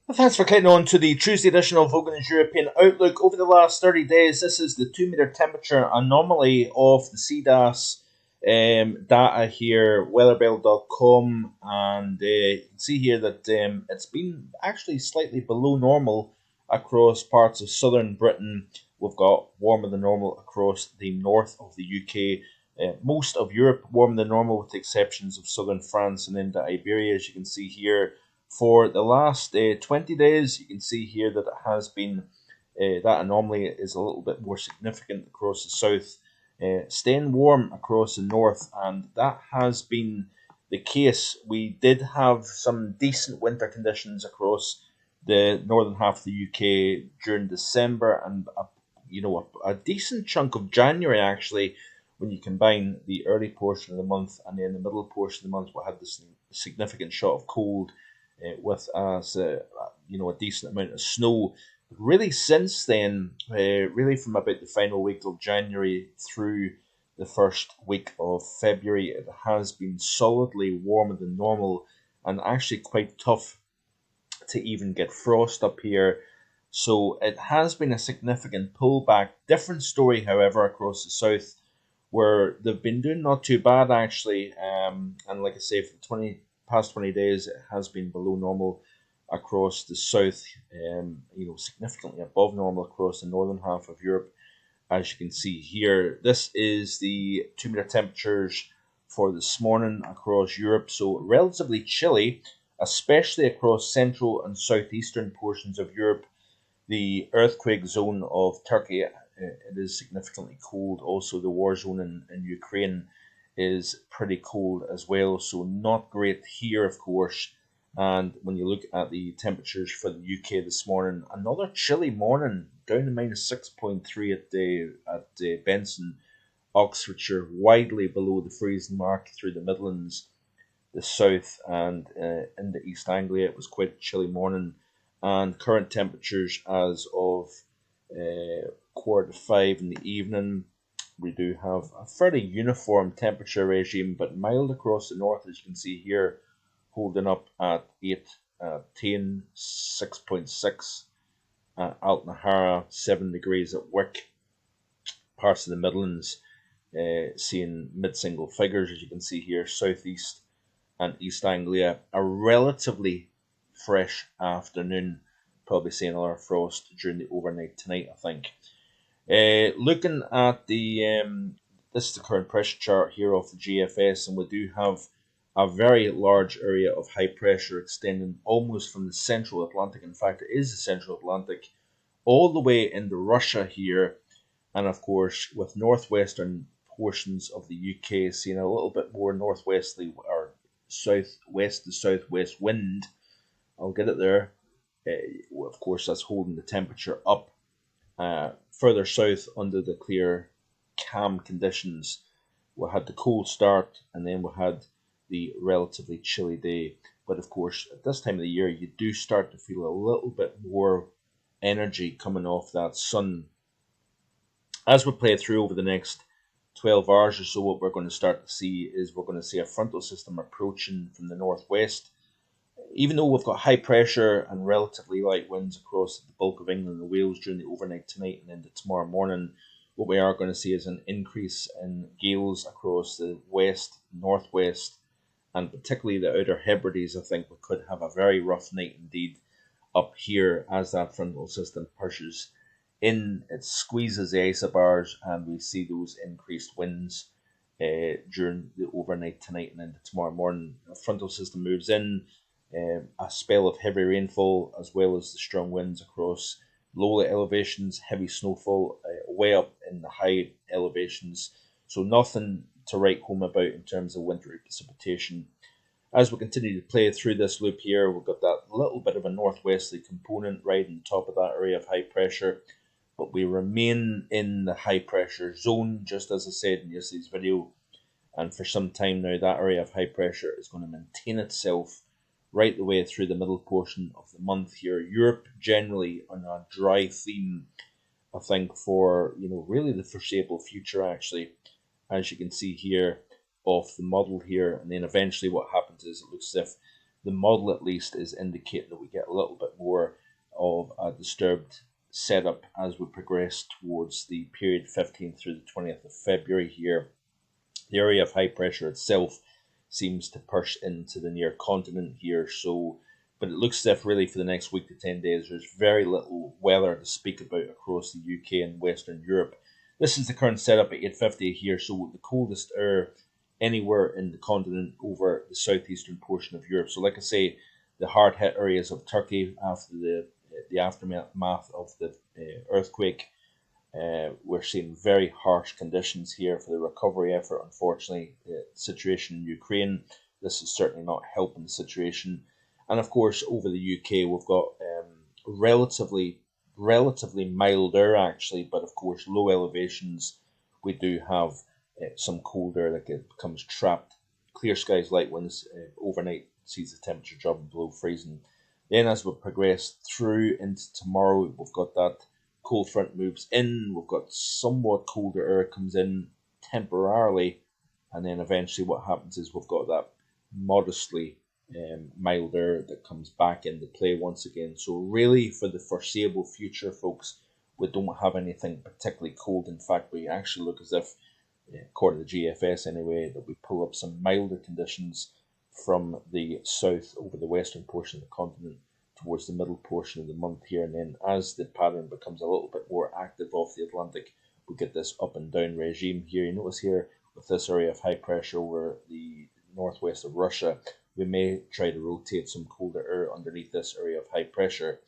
Well, thanks for getting on to the Tuesday edition of Vogan's European Outlook. Over the last 30 days, this is the 2 metre temperature anomaly of the CDAS data here, weatherbell.com, and you can see here that it's been actually slightly below normal across parts of southern Britain. We've got warmer than normal across the north of the UK. Most of Europe warmer than normal, with the exceptions of southern France and into Iberia, as you can see here. For the last 20 days, you can see here that it has been that anomaly is a little bit more significant across the south, staying warm across the north, and that has been the case. We did have some decent winter conditions across the northern half of the UK during December, and a decent chunk of January actually. When you combine the early portion of the month and then the middle portion of the month, we had this significant shot of cold with a decent amount of snow. But really, since then, really from about the final week of January through the first week of February, it has been solidly warmer than normal and actually quite tough to even get frost up here. So it has been a significant pullback. Different story, however, across the south, where they've been doing not too bad actually. And like I say, for the past 20 days, it has been below normal across the south. Significantly above normal across the northern half of Europe, as you can see here. This is the 2 metre temperatures for this morning across Europe. So relatively chilly, especially across central and southeastern portions of Europe. The earthquake zone of Turkey, it is significantly cold. Also, the war zone in Ukraine is pretty cold as well. So not great here, of course. And when you look at the temperatures for the UK this morning, another chilly morning, down to -6.3 at Benson, Oxfordshire, widely below the freezing mark through the Midlands, the south, and into East Anglia. It was quite a chilly morning. And current temperatures as of 4:45 in the evening, we do have a fairly uniform temperature regime, but mild across the north, as you can see here, holding up at 8, 10, 6.6 at Altnahara, 7 degrees at Wick. Parts of the Midlands seeing mid-single figures, as you can see here. Southeast and East Anglia, a relatively fresh afternoon. Probably seeing another frost during the overnight tonight, I think. Looking at this is the current pressure chart here of the GFS, and we do have a very large area of high pressure extending almost from the central Atlantic. In fact, it is the central Atlantic, all the way into Russia here, and of course with northwestern portions of the UK seeing a little bit more northwesterly or southwest to southwest wind. I'll get it there. Of course, that's holding the temperature up. Further south, under the clear, calm conditions, we had the cold start, and then we had the relatively chilly day. But of course, at this time of the year, you do start to feel a little bit more energy coming off that sun. As we play through over the next 12 hours or so, what we're going to start to see is we're going to see a frontal system approaching from the northwest. Even though we've got high pressure and relatively light winds across the bulk of England and Wales during the overnight tonight and into tomorrow morning, what we are going to see is an increase in gales across the west, northwest, and particularly the Outer Hebrides. I think we could have a very rough night indeed up here as that frontal system pushes in. It squeezes the isobars, and we see those increased winds during the overnight tonight and into tomorrow morning. The frontal system moves in, a spell of heavy rainfall as well as the strong winds across low elevations, heavy snowfall way up in the high elevations. So nothing to write home about in terms of wintry precipitation. As we continue to play through this loop here, we've got that little bit of a northwesterly component right on top of that area of high pressure, but we remain in the high pressure zone, just as I said in yesterday's video. And for some time now, that area of high pressure is going to maintain itself right the way through the middle portion of the month here. Europe generally on a dry theme, I think, for really the foreseeable future actually, as you can see here off the model here. And then eventually what happens is it looks as if the model at least is indicating that we get a little bit more of a disturbed setup as we progress towards the period 15th through the 20th of February here. The area of high pressure itself seems to push into the near continent here, so but it looks as if really for the next week to 10 days there's very little weather to speak about across the UK and Western Europe. This is the current setup at 8:50 here, so the coldest air anywhere in the continent over the southeastern portion of Europe. So like I say, the hard hit areas of Turkey after the aftermath of the earthquake. We're seeing very harsh conditions here for the recovery effort. Unfortunately, the situation in Ukraine, this is certainly not helping the situation. And of course, over the UK, we've got relatively mild air actually, but of course, low elevations, we do have some cold air that becomes trapped. Clear skies, light winds overnight sees the temperature drop below freezing. Then as we progress through into tomorrow, we've got that cold front moves in, we've got somewhat colder air comes in temporarily, and then eventually what happens is we've got that modestly mild air that comes back into play once again. So really for the foreseeable future, folks, we don't have anything particularly cold. In fact, we actually look as if, according to the GFS anyway, that we pull up some milder conditions from the south over the western portion of the continent towards the middle portion of the month here, and then as the pattern becomes a little bit more active off the Atlantic, we get this up and down regime here. You notice here with this area of high pressure over the northwest of Russia, we may try to rotate some colder air underneath this area of high pressure.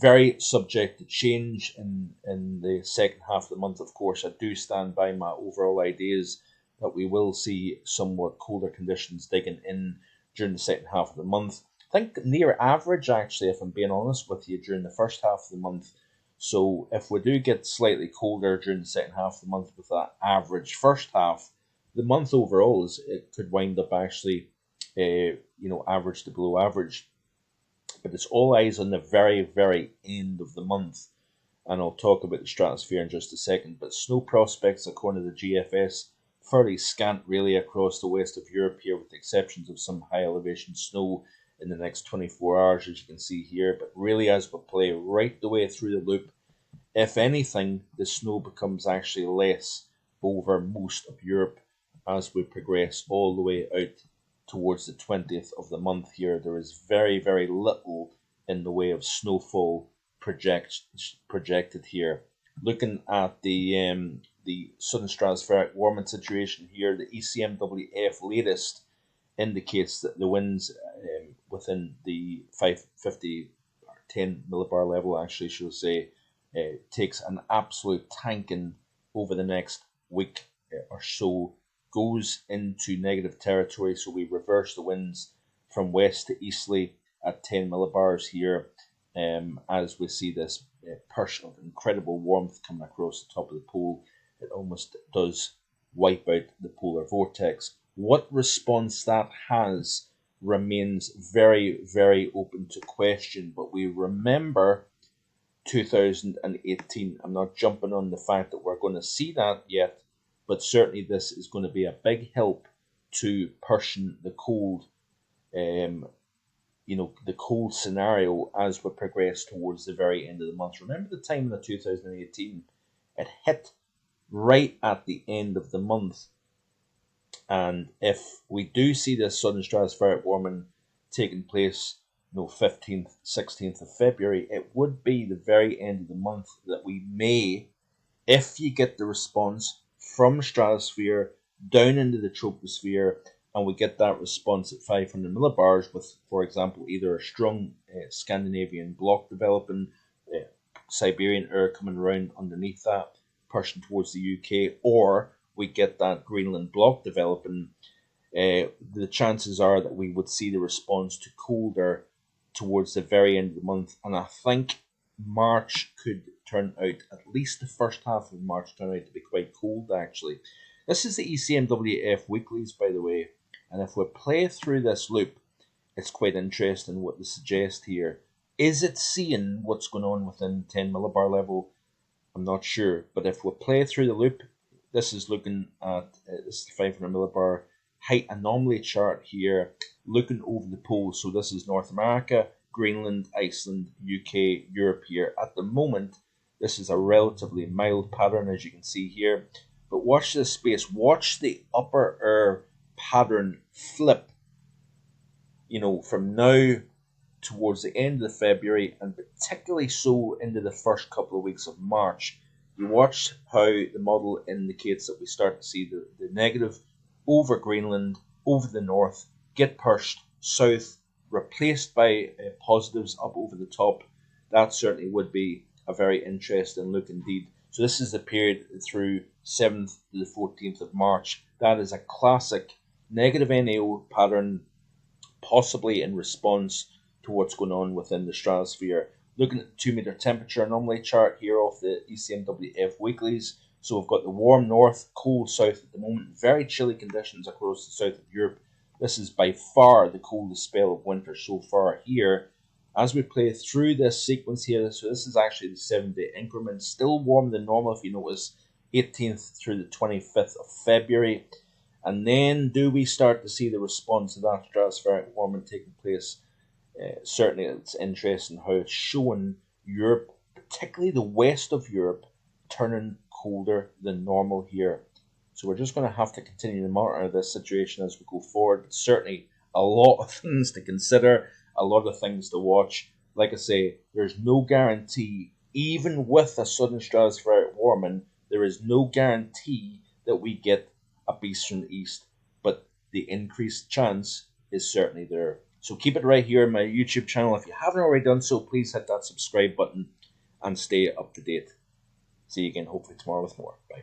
Very subject to change in the second half of the month, of course. I do stand by my overall ideas that we will see somewhat colder conditions digging in during the second half of the month. I think near average, actually, if I'm being honest with you, during the first half of the month. So if we do get slightly colder during the second half of the month with that average first half, the month overall it could wind up actually, average to below average. But it's all eyes on the very, very end of the month. And I'll talk about the stratosphere in just a second. But snow prospects, according to the GFS, fairly scant really across the west of Europe here, with the exceptions of some high elevation snow in the next 24 hours, as you can see here. But really, as we play right the way through the loop, if anything, the snow becomes actually less over most of Europe as we progress all the way out towards the 20th of the month here. There is very, very little in the way of snowfall projected here. Looking at the southern stratospheric warming situation here, the ECMWF latest indicates that the winds within the 550 or 10 millibar level, actually, shall say, takes an absolute tanking over the next week or so, goes into negative territory. So we reverse the winds from west to easterly at 10 millibars here, as we see this push of incredible warmth coming across the top of the pole. It almost does wipe out the polar vortex. What response that has remains very, very open to question, but we remember 2018. I'm not jumping on the fact that we're going to see that yet, but certainly this is going to be a big help to pushing the cold, the cold scenario as we progress towards the very end of the month. Remember the time in the 2018, it hit right at the end of the month. And if we do see this sudden stratospheric warming taking place, 15th, 16th of February, it would be the very end of the month that we may, if you get the response from stratosphere down into the troposphere, and we get that response at 500 millibars with, for example, either a strong Scandinavian block developing, Siberian air coming around underneath that, pushing towards the UK, or we get that Greenland block developing, the chances are that we would see the response to colder towards the very end of the month. And I think March could turn out, at least the first half of March, turn out to be quite cold, actually. This is the ECMWF weeklies, by the way. And if we play through this loop, it's quite interesting what they suggest here. Is it seeing what's going on within 10 millibar level? I'm not sure. But if we play through the loop, this is looking at this 500 millibar height anomaly chart here, looking over the poles. So this is North America Greenland, Iceland, UK, Europe here. At the moment, this is a relatively mild pattern, as you can see here. But watch this space. Watch the upper air pattern flip, from now towards the end of February, and particularly so into the first couple of weeks of March. You watch how the model indicates that we start to see the negative over Greenland, over the north, get pushed south, replaced by positives up over the top. That certainly would be a very interesting look indeed. So this is the period through 7th to the 14th of March. That is a classic negative NAO pattern, possibly in response to what's going on within the stratosphere. Looking at the 2 meter temperature anomaly chart here off the ECMWF weeklies. So we've got the warm north, cold south at the moment, very chilly conditions across the south of Europe. This is by far the coldest spell of winter so far here. As we play through this sequence here, so this is actually the 7-day increment, still warmer than normal if you notice, 18th through the 25th of February. And then do we start to see the response to that stratospheric warming taking place? Certainly it's interesting how it's showing Europe, particularly the west of Europe, turning colder than normal here. So we're just going to have to continue to monitor this situation as we go forward. But certainly a lot of things to consider, a lot of things to watch. Like I say, there's no guarantee, even with a sudden stratospheric warming, there is no guarantee that we get a beast from the east. But the increased chance is certainly there. So keep it right here on my YouTube channel. If you haven't already done so, please hit that subscribe button and stay up to date. See you again hopefully tomorrow with more. Bye.